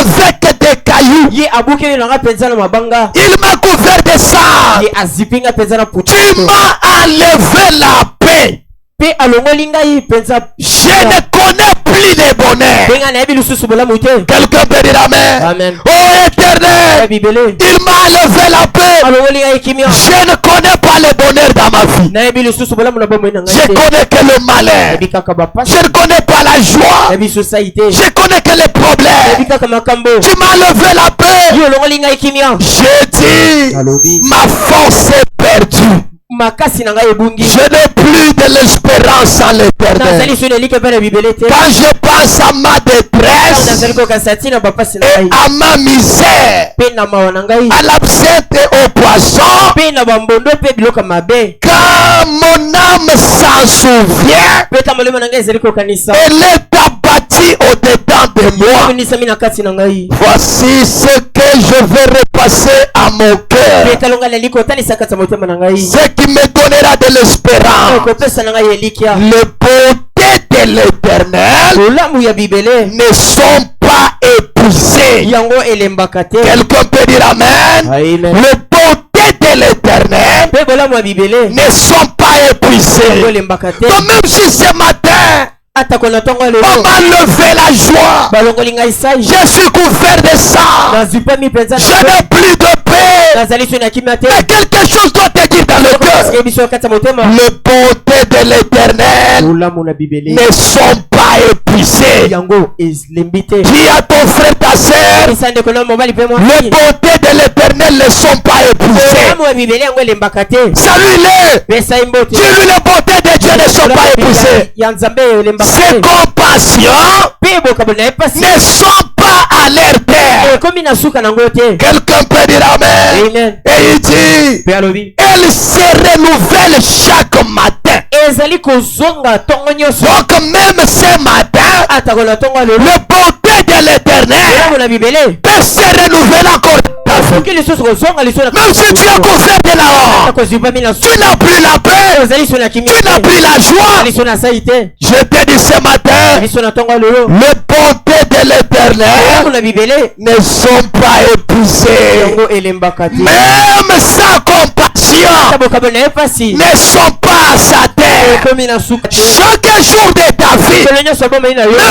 avec des cailloux. Il m'a couvert de sang. Tu m'as enlevé la paix. Je ne connais plus les bonheurs. Quelqu'un peut dire amen. Oh Éternel, il m'a enlevé la paix. Je ne connais pas le bonheur dans ma vie. Je connais que le malheur. Je ne connais pas la joie. Je connais que les problèmes. Tu m'as enlevé la paix. Je dis, ma force est perdue. Je n'ai plus de l'espérance en l'Éternel. Quand je pense à ma détresse et à ma misère, à l'absinthe et au poisson, quand mon âme s'en souvient, elle est abattie au-dedans de moi. Voici ce que je vais repasser à mon cœur. Ce qui me donnera de l'espérance. Les beautés de l'Éternel ne sont pas épuisées. Quelqu'un peut dire amen. Les beautés de l'Éternel ne sont pas épuisées. Donc même si ce matin on m'a levé la joie, je suis couvert de sang, je n'ai plus de paix, mais quelque chose doit te dire dans le cœur. Les beautés de l'Éternel ne sont pas épuisées. Dis à ton frère, ta sœur, les beautés de l'Éternel ne sont pas épuisées. Salue-les. Dis-lui, les beautés de Dieu ne sont pas épuisées. Ses compassions ne sont pas à leur terre. Quelqu'un peut dire amen. Et il dit, elle se renouvelle chaque matin. Donc même ce matin, le beauté de l'Éternel peut se renouveler encore. Même si tu es couvert de la honte, tu n'as plus la paix, tu n'as plus la joie. Je te dis ce matin, les bontés de l'Éternel ne sont pas épuisées. Même sa compassion ne sont pas à sa terre. Chaque jour de ta vie,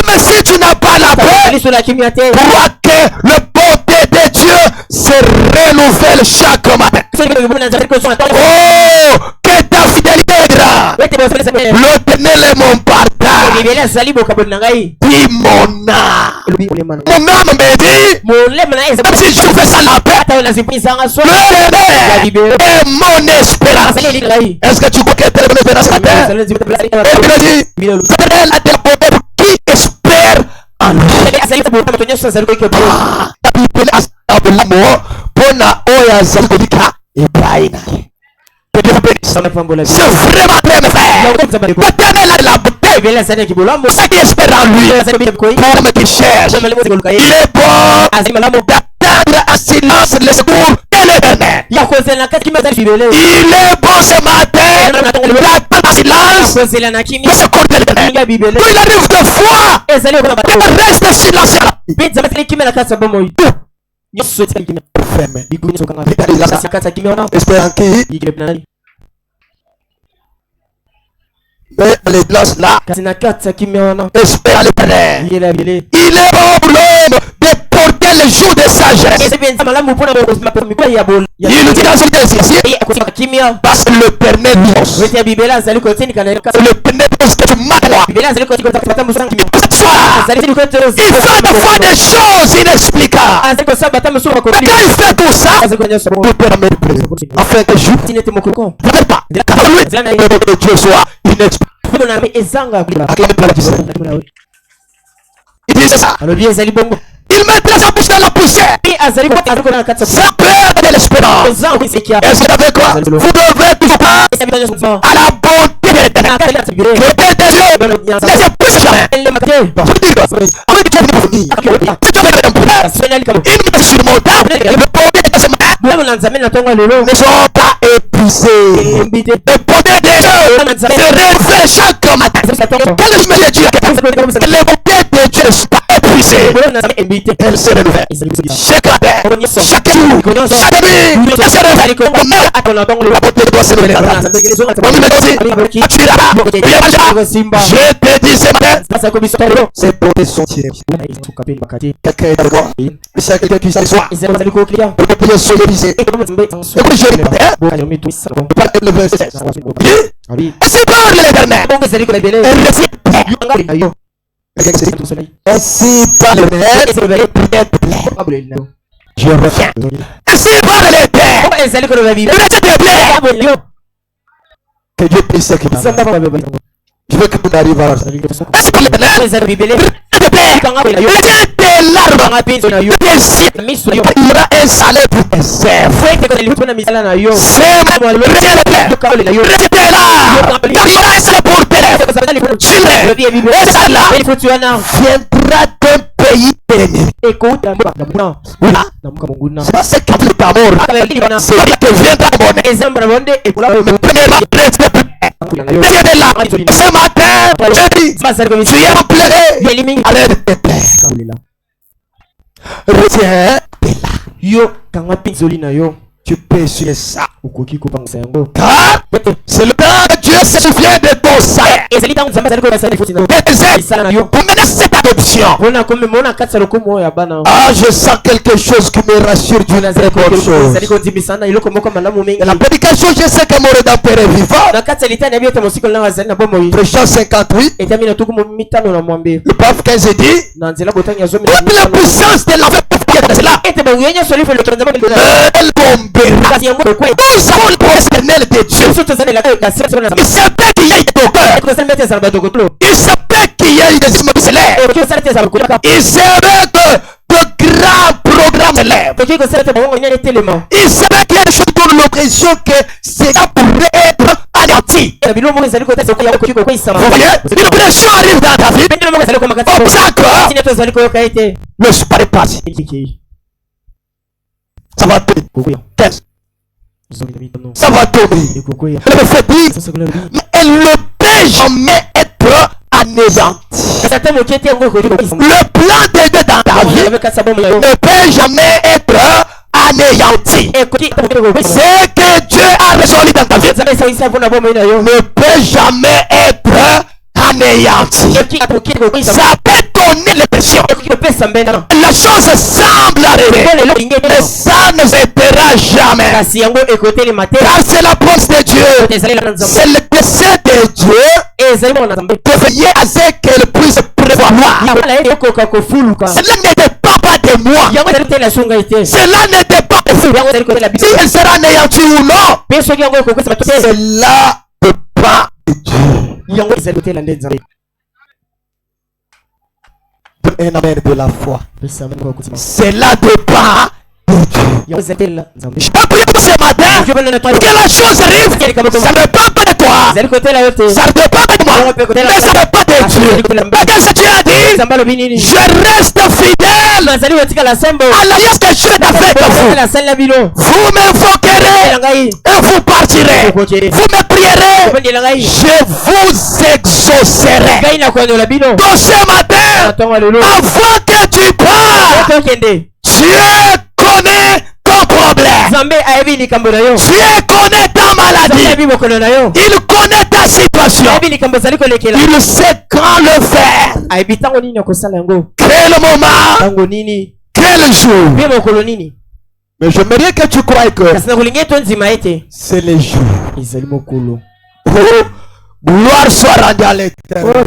même si tu n'as pas la paix, crois que le beauté de Dieu se renouvelle chaque matin. Oh, que ta fidélité est grande. L'Éternel est mon partage. Dis mon âme. Mon âme me dit, même si je fais ça la paix, l'Éternel est mon espérance. Est-ce que tu crois que l'Éternel est mon espérance la terre? L'Éternel a de la beauté pour qui espère en lui. C'est vraiment très frère. L'Éternel a de la beauté. C'est qui espère en lui. L'homme qui cherche, il est bon d'attendre en silence le secours de l'Éternel. Il est bon ce matin d'attendre en silence le secours de l'Éternel. Quand il arrive de foi, il reste silencieux. Espérant qu'il mais les glaces là, espère l'Éternel. Il est bon pour l'homme de porter le jour de sagesse. Il nous dit dans ce texte ici, parce que le Père pense. Le Père pense que tu m'accrois. Il fait de fois des choses inexplicables. Quand il fait tout ça, le Père me plaît. Afin que je ne veux pas. Que Dieu soit inexplicable. Il dit ça. Il mettra sa bouche dans la poussière. Sans peur de l'espérance. Est-ce que avec quoi? Vous devez toujours pas à la bonté de l'Éternel. Le Père de Dieu ne se pousse jamais. Il me surmontable. Le bonté de ce matin ne sont pas épuisés. Le bonté de Dieu se révèle chaque matin. Quel est le Dieu? Le bonté de Dieu ne sont pas épuisés. brisée, elle se renouvelle. Chaque matin, chaque jour, chaque nuit, elle se réveille. La beauté doit se révéler. Je te dis ce matin, ces beautés sont tirées. Quelqu'un est d'accord. C'est quelqu'un qui s'assoit. Pour que prier sur l'Élysée. Écoute, je répète. Pas le verset 16. Ainsi parle l'Éternel. Ainsi parle l'Éternel. Je reviens. Ainsi parle l'Éternel. Que Dieu puisse s'occuper. Je veux que tu arrives à la ainsi parle l'Éternel. Des larmes. Il y aura un salaire pour tes serfs. C'est là. Il y aura un salaire pour tes children. Et ça là viendra d'un pays béni. Voilà. C'est pas ce qui fait ta mort. C'est là que viendra mon monnaie. Premièrement, ce matin, je dis, tu es appelé à l'aide de tes plaies. Retiens yo kanga pinzoli na yo. Tu peux essuyer ça. Car c'est le temps que Dieu se souvient de ton salaire. Pour mener cette adoption. Ah, je sens quelque chose qui me rassure d'une autre chose. La prédication, je sais que mon rédempteur est vivant. Prêchant 58. Le pape 15 dit, toute la puissance de la c'est là. Elle bombera. Nous savons le personnel de Dieu. Il savait qu'il y a eu des cœurs. Il savait qu'il y a eu des immobiliers. Il savait que de grands programmes s'élèvent. Il savait qu'il y a des choses pour l'occasion que cela pourrait être anéanti. Vous voyez, une pression arrive dans ta vie. Obstacle. Ne suis pas parti. Ça va tomber. Ça va tomber. Le fait dit, mais elle ne peut jamais être anéantie. Le plan de Dieu dans ta vie ne peut jamais être anéanti. Ce que Dieu a résolu dans ta vie ne peut jamais être anéanti. Ça peut donner l'impression. La chose semble arriver, mais ça ne s'arrêtera jamais. Car c'est la pensée de Dieu. C'est le dessein de Dieu de veiller à ce qu'elle puisse prévoir. Cela n'était pas de moi. Cela n'était pas de vous. Si elle sera anéantie ou non, cela ne peut pas de Dieu. Un amen de la foi. Cela dépend de Dieu. Je peux prier pour ce matin que la chose arrive. Ça ne dépend pas de toi. Ça ne dépend pas de moi. Mais ça ne dépend de Dieu. Parce que Dieu a dit, je reste fidèle à l'alliance que je fais avec vous. Vous m'invoquerez et vous partirez. Vous me prierez, je vous exaucerai. Donc ce matin, avant que tu parles, Dieu connaît ton problème. Dieu connaît ta maladie. Il connaît ta situation. Il sait quand le faire. Quel moment, quel jour. Mais j'aimerais que tu crois que c'est le jour. Gloire soit rendue à l'Éternel.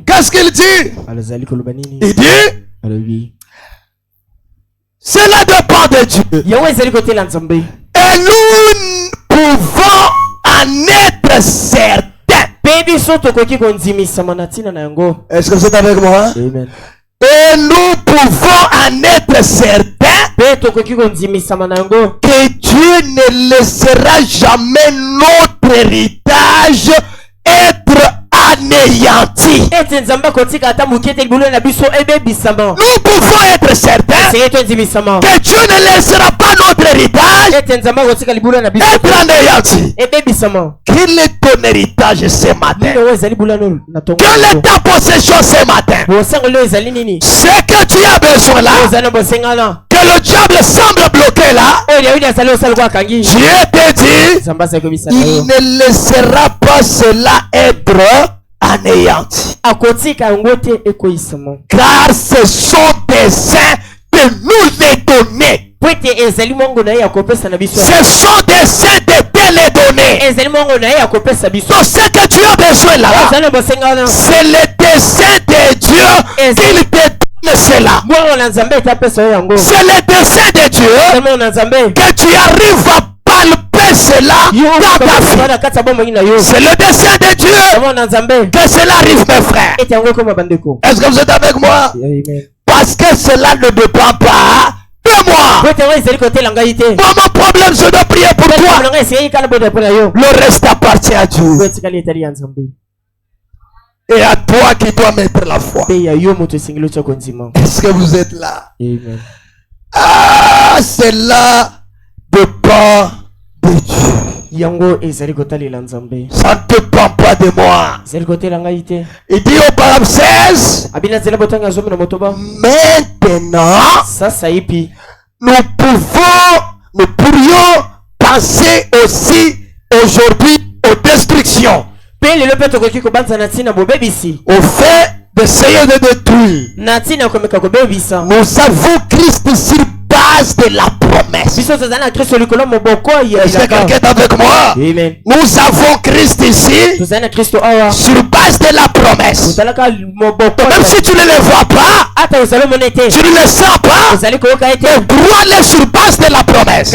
Qu'est-ce qu'il dit? Il dit, cela dépend de Dieu. Et nous pouvons en être certains. Est-ce que vous êtes avec moi? Amen. Et nous pouvons en être certains que Dieu ne laissera jamais notre héritage être anéanti. Nous pouvons être certains que Dieu ne laissera pas notre héritage être anéanti. Quel est ton héritage ce matin? Quelle est ta possession ce matin? Ce que tu as besoin là, que le diable semble bloquer là, Dieu te dit, il ne laissera pas cela être anéanti. Car ce sont des saints de nous les donner. Ce sont des saints de te les donner. Donc ce que tu as besoin là, c'est le dessein de Dieu qu'il te donne cela. C'est le dessein de Dieu que tu arrives à palper cela dans ta vie. C'est le dessein de Dieu que cela arrive, mes frères. Est-ce que vous êtes avec moi? Parce que cela ne dépend pas de moi. Moi, mon problème, je dois prier pour toi. Le reste appartient à Dieu. Et à toi qui dois mettre la foi. Est-ce que vous êtes là? Amen. Ah, cela dépend de Dieu. Ça ne dépend pas de moi. Il dit au paragraphe 16, maintenant, nous pourrions penser aussi aujourd'hui aux destructions, au fait d'essayer de détruire. Nous avons Christ sur base de la promesse. Est-ce que quelqu'un est avec moi? Amen. Nous avons Christ ici sur base de la promesse. Même si tu ne le vois pas, tu ne le sens pas, crois-le sur base de la promesse.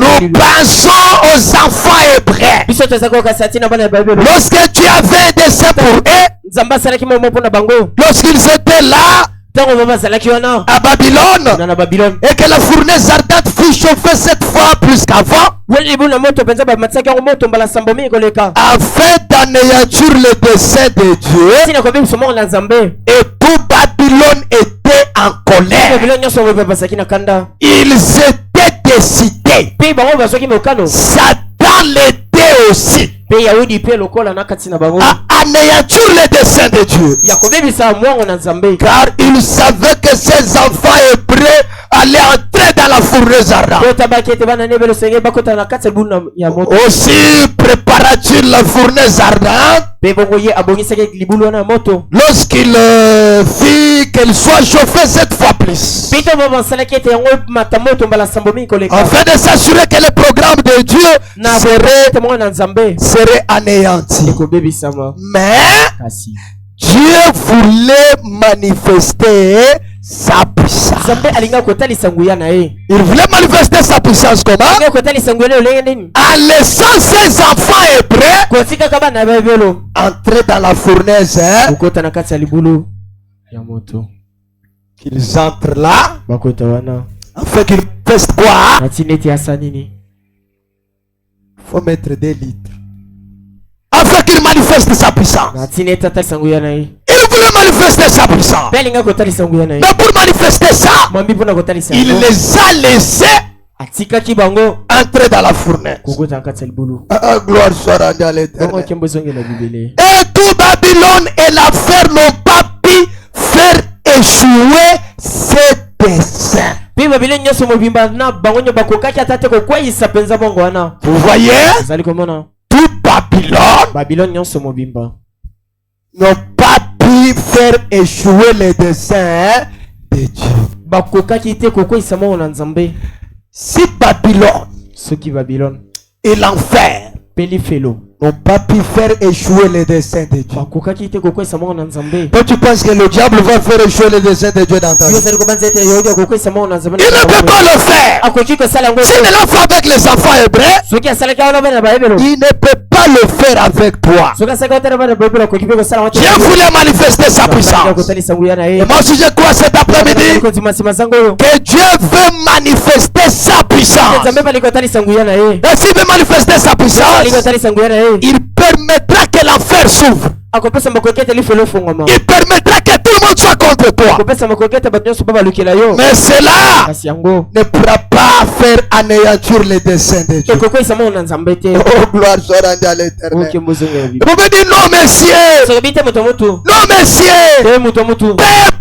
Nous pensons aux enfants hébreux. Lorsque tu avais un dessein pour eux, lorsqu'ils étaient là à Babylone, et que la fournaise ardente fut chauffée cette fois plus qu'avant, afin d'anéantir le dessein de Dieu, et tout Babylone était en colère. Ils étaient décidés. Satan l'était aussi à anéantir le dessein de Dieu, car il savait que ses enfants hébreux allaient entrer dans la fournaise ardente. Aussi prépara-t-il la fournaise ardente lorsqu'il fit qu'elle soit chauffée cette fois plus, afin de s'assurer que le programme de Dieu serait anéanti. Mais Dieu voulait manifester sa puissance. Il voulait manifester sa puissance comment? En laissant ses enfants hébreux entrer dans la fournaise. Qu'ils entrent là afin qu'ils fassent quoi? Il faut mettre des litres afin qu'il manifeste sa puissance. Il voulait manifester sa puissance, mais pour manifester ça, il les a laissés entrer dans la fournaise. Gloire soit rendue à l'Éternel. Et tout Babylone et l'affaire n'ont pas pu faire échouer ses desseins. Vous voyez, tout Babylone n'ont pas pu faire échouer les desseins de Dieu. Si Babylone et l'enfer n'ont pas pu faire échouer les desseins de Dieu. Toi tu penses que le diable va faire échouer les desseins de Dieu dans ta vie? Il ne peut pas le faire. S'il l'a fait avec les enfants hébreux, il ne peut pas le faire avec toi. Dieu voulait manifester sa puissance. Et moi aussi je crois cet après-midi que Dieu veut manifester sa puissance. Et s'il veut manifester sa puissance, il permettra que l'enfer s'ouvre. Il permettra que tout le monde soit contre toi. Mais cela ne pourra pas faire anéantir les desseins de Dieu. Oh, gloire soit rendue à l'Éternel. Vous me dites non, messieurs. Non, messieurs. Peu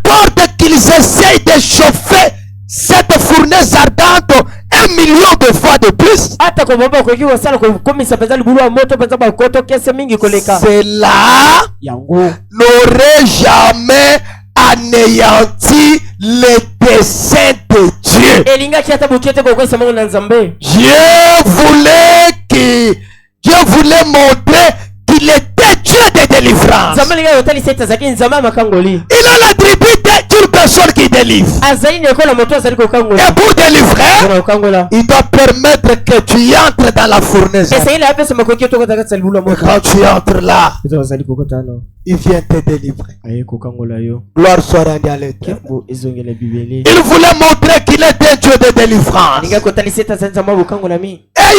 importe qu'ils essayent de chauffer cette fournaise ardente 1 million de fois de plus, cela n'aurait jamais anéanti les desseins de Dieu. Dieu voulait montrer qu'il était Dieu de délivrance. Il a l'attribut d'une personne qui délivre. Et pour délivrer, il doit permettre que tu entres dans la fournaise. Quand tu entres là, il vient te délivrer. Gloire soit rendue à l'Éternel. Il voulait montrer qu'il était Dieu de délivrance. Et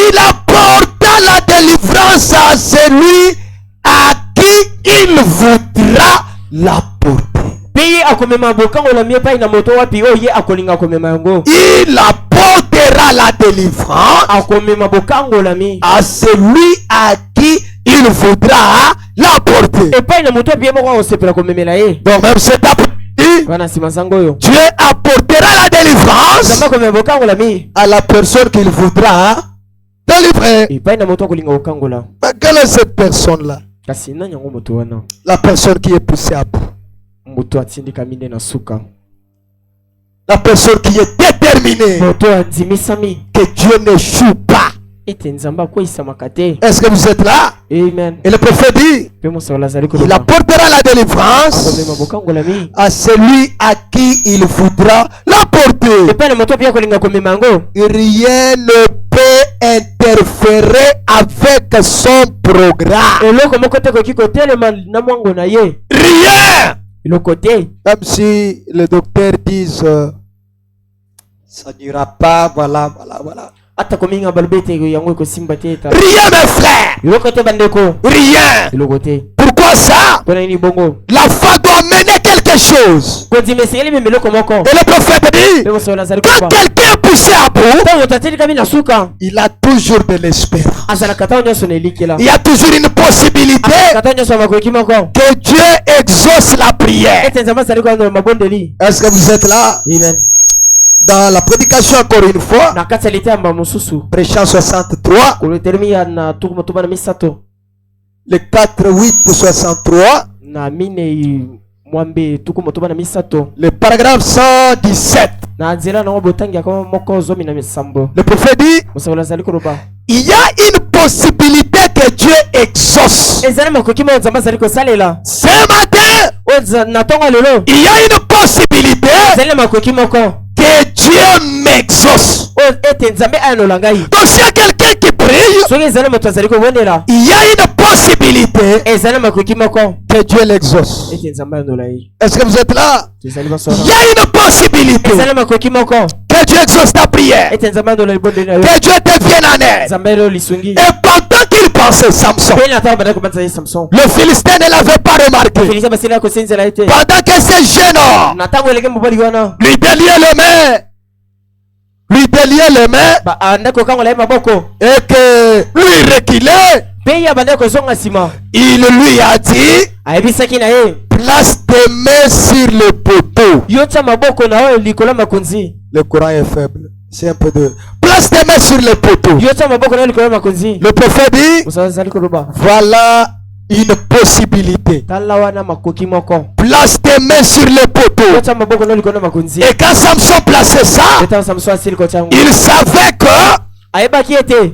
il apporta la délivrance à celui à qui il voudra l'apporter. Il apportera la délivrance à celui à qui il voudra l'apporter. Donc même cet après-midi, Dieu apportera la délivrance à la personne qu'il voudra délivrer. Mais quelle est cette personne-là? La personne qui est poussée à bout. La personne qui est déterminée que Dieu n'échoue pas. Est-ce que vous êtes là? Amen. Et le prophète dit, il apportera la délivrance à celui à qui il voudra l'apporter. Rien ne peut interférer avec son programme. Rien. Même si le docteur dit ça n'ira pas, voilà. Rien, mes frères. Rien. Pourquoi ça? La foi doit mener quelque chose. Et le prophète dit, quand quelqu'un est poussé à bout, il a toujours de l'espérance. Il y a toujours une possibilité que Dieu exauce la prière. Est-ce que vous êtes là? Amen. Dans la prédication encore une fois, prêchant 63, le 4-8-63, le paragraphe 117, le prophète dit, il y a une possibilité que Dieu exauce. Ce matin, il y a une possibilité que Dieu m'exauce. Donc s'il y a quelqu'un qui prie, il y a une possibilité que Dieu l'exauce. Est-ce que vous êtes là? Il y a une possibilité que Dieu exauce ta prière, que Dieu te vienne en aide. Et pendant qu'il pensait Samson, le Philistin ne l'avait pas remarqué. Pendant que ce jeune homme lui déliait les mains, et que lui reculait, il lui a dit, place tes mains sur le poteau. Le courant est faible. C'est un peu de... Place tes mains sur le poteau. Le prophète dit, voilà une possibilité. Place tes mains sur le poteau. Et quand Samson plaçait ça, il savait que,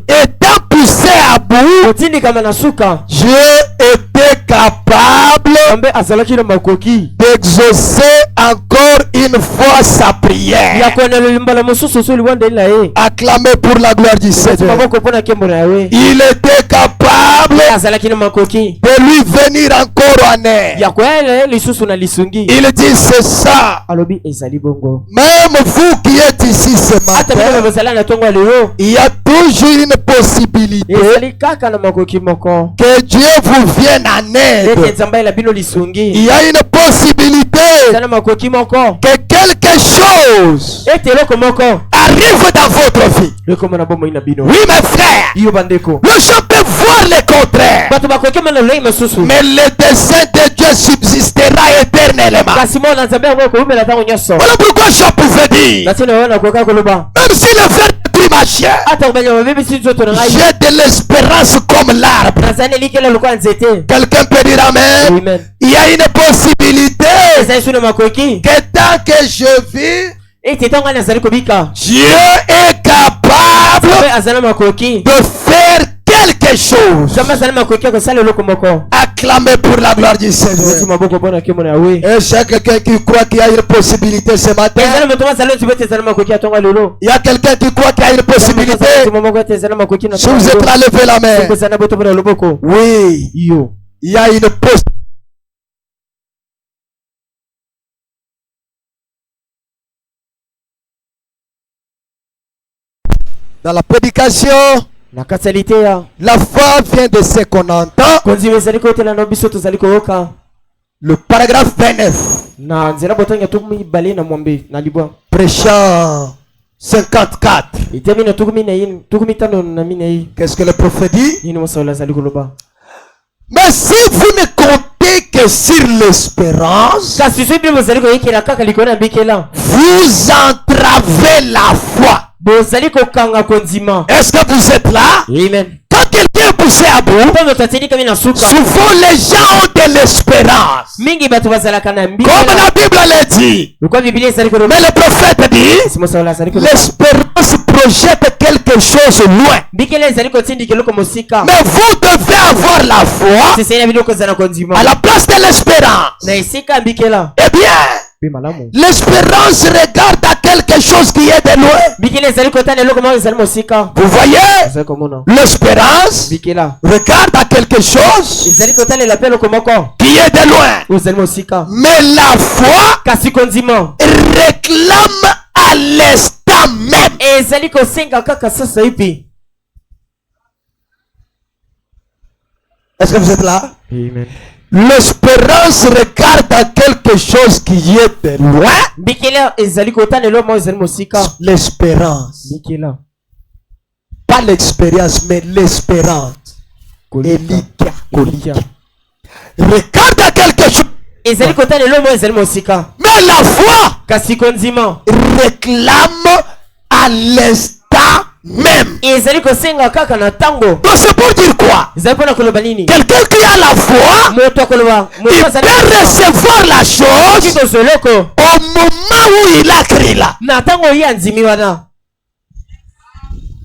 étant poussé à bout, Dieu était capable d'exaucer encore une fois sa prière. Acclamez pour la gloire du Seigneur. Il était capable de lui venir encore en aide. Il dit c'est ça. Même vous qui êtes ici ce matin, il y a toujours une possibilité que Dieu vous vienne en aide. Il y a une possibilité que quelque chose arrive dans votre vie. Oui, mes frères, le gens peut voir le contraire, mais le dessein de Dieu subsistera éternellement. Voilà pourquoi je pouvais dire, même si le frère est machin, j'ai de l'espérance comme l'arbre. Quelqu'un peut dire amen. Il y a une possibilité que tant que je vis, Dieu est capable de faire quelque chose. Acclamez pour la gloire du Seigneur. Et j'ai quelqu'un qui croit qu'il y a une possibilité ce matin. Il y a quelqu'un qui croit qu'il y a une possibilité. Si vous êtes là, levez la main. Oui, il y a une possibilité. Dans la prédication, la foi vient de ce qu'on entend. Le paragraphe 29. Prêchant 54. Qu'est-ce que le prophète dit? Mais si vous ne comptez que sur l'espérance, vous entravez la foi. Est-ce que vous êtes là? Amen. Quand quelqu'un est poussé à bout, souvent les gens ont de l'espérance. Comme la Bible l'a dit. Mais le prophète dit, l'espérance projette quelque chose loin. Mais vous devez avoir la foi à la place de l'espérance. Eh bien, l'espérance regarde à quelque chose qui est de loin. Vous voyez? L'espérance regarde à quelque chose qui est de loin. Mais la foi réclame à l'instant même. Est-ce que vous êtes là? Amen. L'espérance regarde à quelque chose qui est de loin. L'espérance. Pas l'expérience, mais l'espérance. Regarde à quelque chose. Mais la foi réclame à l'instant même. Donc c'est pour dire quoi? Quelqu'un qui a la foi, il peut recevoir la chose au moment où il a crié là.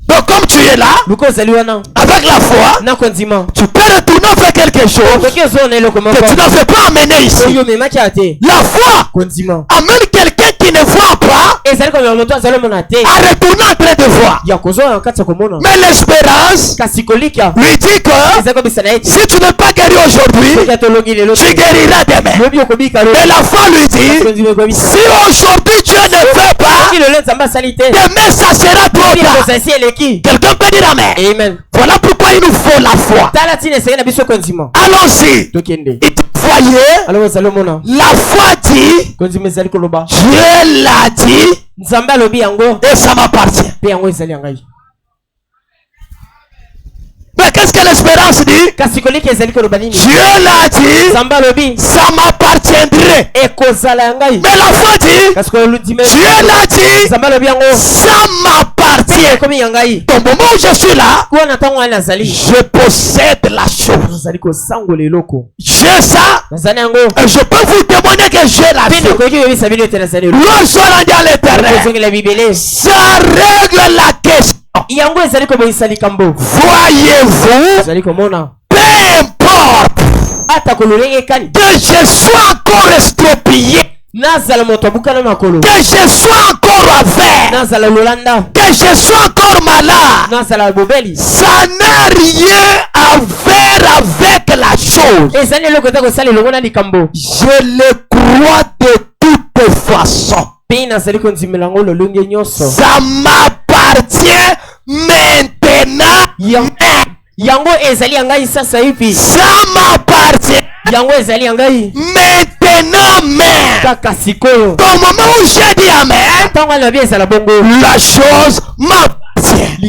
Donc comme tu es là, avec la foi, tu peux retourner faire quelque chose que tu ne fais pas amener ici. La foi amène quelqu'un qui ne voit pas à retourner en train de voir. Mais l'espérance lui dit que si tu n'es pas guéri aujourd'hui, tu guériras demain. Mais la foi lui dit, si aujourd'hui Dieu ne veut pas, demain ça sera trop tard. Quelqu'un peut dire amen. Amen. Voilà pourquoi il nous faut la foi. Allons-y. Voyez, la foi dit, Dieu l'a dit, et ça m'appartient. Mais qu'est-ce que l'espérance dit? Dieu l'a dit, ça m'appartiendrait. Mais la foi dit, Dieu l'a dit, ça m'appartient. Au moment où je suis là, je possède la chose. J'ai ça. Et je peux vous témoigner que j'ai la chose. L'on soit rendu à l'éternel. Ça règle la question Voyez-vous, peu importe que je sois encore estropié, que je sois encore aveugle, que je sois encore malade, ça n'a rien à faire avec la chose. Je le crois de toute façon. Ça m'appartient maintenant. Ça m'appartient maintenant même. Au moment où j'ai dit amen, la chose m'appartient.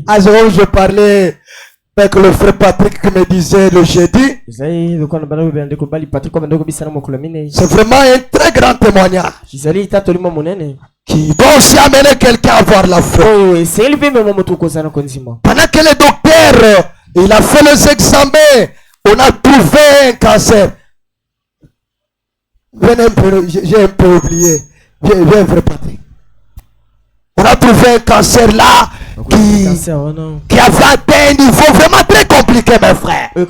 Alors je parlais avec le frère Patrick qui me disait le jeudi, c'est vraiment un très grand témoignage qui doit aussi amener quelqu'un à voir la foi. Pendant que le docteur il a fait les examens, on a trouvé un cancer. J'ai un peu oublié. Viens, frère Patrick. On a trouvé un cancer là qui avait atteint un niveau vraiment très compliqué, mes frères. Tout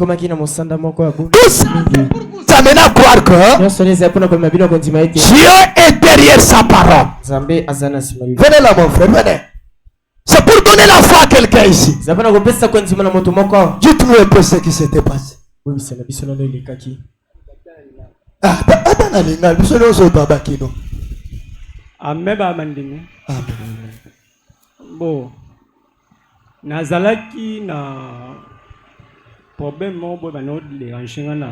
ça mène à croire que Dieu est derrière sa parole. Venez là, mon frère, venez. C'est pour donner la foi à quelqu'un ici. Dites-nous un peu ce qui s'était passé. Amen. Bon, nazalaki na problème mo bo bano déranger na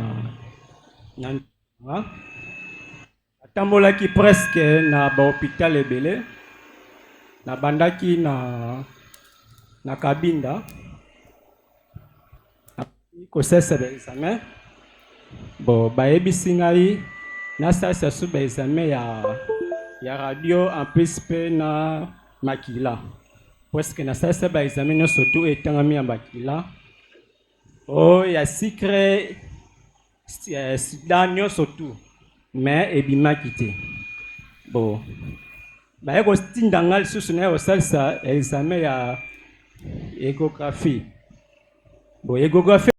atambolaki presque na ba hôpital ebele na bandaki na Kabinda ko sesa ba examen bon ba ebisi ngai na sasa su ba examen ya radio en plus pe na makila presque na sasa ba examen surtout etangami ya makila oh ya secret sidanyo surtout mais ebimaki te bon ba eko stindangal susu na yo salsa examen ya échographie bon échographie